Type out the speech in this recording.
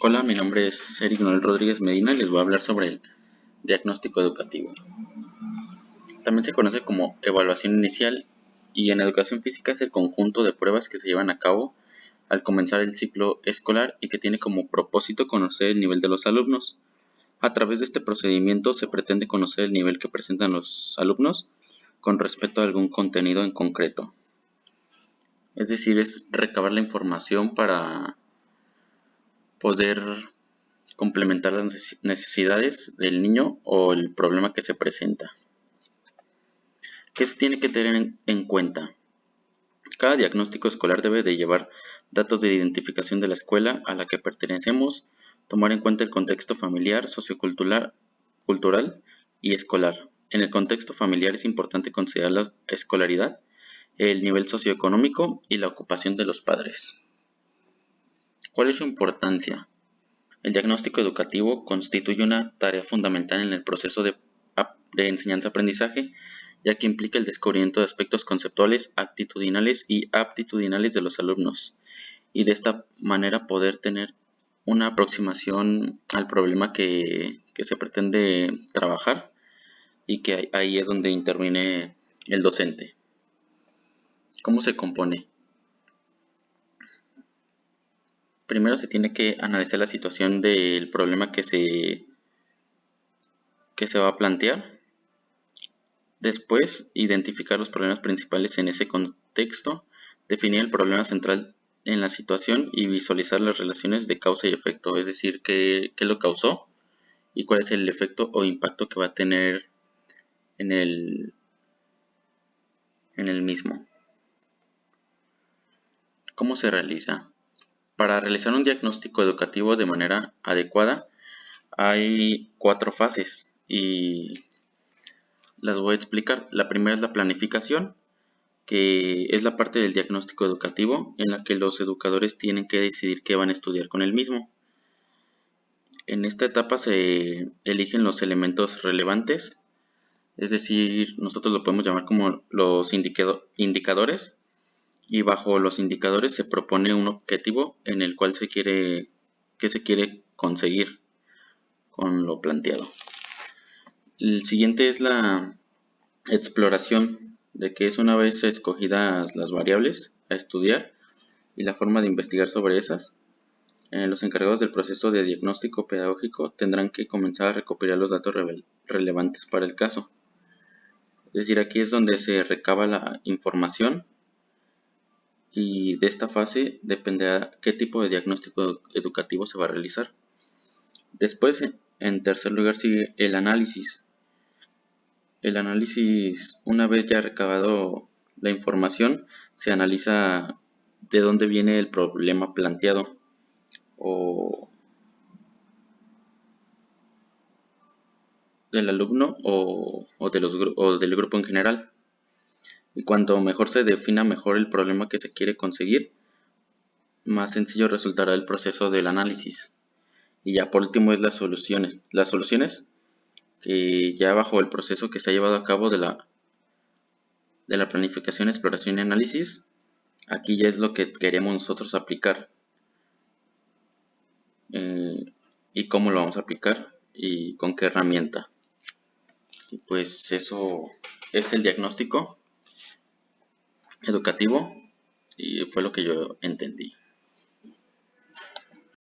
Hola, mi nombre es Eric Noel Rodríguez Medina y les voy a hablar sobre el diagnóstico educativo. También se conoce como evaluación inicial y en educación física es el conjunto de pruebas que se llevan a cabo al comenzar el ciclo escolar y que tiene como propósito conocer el nivel de los alumnos. A través de este procedimiento se pretende conocer el nivel que presentan los alumnos con respecto a algún contenido en concreto. Es decir, es recabar la información para poder complementar las necesidades del niño o el problema que se presenta. ¿Qué se tiene que tener en cuenta? Cada diagnóstico escolar debe de llevar datos de identificación de la escuela a la que pertenecemos, tomar en cuenta el contexto familiar, sociocultural cultural y escolar. En el contexto familiar es importante considerar la escolaridad, el nivel socioeconómico y la ocupación de los padres. ¿Cuál es su importancia? El diagnóstico educativo constituye una tarea fundamental en el proceso de enseñanza-aprendizaje, ya que implica el descubrimiento de aspectos conceptuales, actitudinales y aptitudinales de los alumnos, y de esta manera poder tener una aproximación al problema que se pretende trabajar y que ahí es donde interviene el docente. ¿Cómo se compone? Primero se tiene que analizar la situación del problema que se va a plantear. Después, identificar los problemas principales en ese contexto, definir el problema central en la situación y visualizar las relaciones de causa y efecto, es decir, qué lo causó y cuál es el efecto o impacto que va a tener en el mismo. ¿Cómo se realiza? Para realizar un diagnóstico educativo de manera adecuada hay 4 fases y las voy a explicar. La primera es la planificación, que es la parte del diagnóstico educativo en la que los educadores tienen que decidir qué van a estudiar con el mismo. En esta etapa se eligen los elementos relevantes, es decir, nosotros lo podemos llamar como los indicadores, y bajo los indicadores se propone un objetivo en el cual que se quiere conseguir con lo planteado. El siguiente es la exploración, de que es una vez escogidas las variables a estudiar y la forma de investigar sobre esas, los encargados del proceso de diagnóstico pedagógico tendrán que comenzar a recopilar los datos relevantes para el caso. Es decir, aquí es donde se recaba la información y de esta fase dependerá qué tipo de diagnóstico educativo se va a realizar. Después, en tercer lugar, sigue el análisis. El análisis, una vez ya recabado la información, se analiza de dónde viene el problema planteado o del alumno o del grupo en general. Y cuanto mejor se defina mejor el problema que se quiere conseguir, más sencillo resultará el proceso del análisis. Y ya por último es las soluciones. Las soluciones que ya bajo el proceso que se ha llevado a cabo de la planificación, exploración y análisis, aquí ya es lo que queremos nosotros aplicar. Y cómo lo vamos a aplicar y con qué herramienta. Y pues eso es el diagnóstico educativo y fue lo que yo entendí.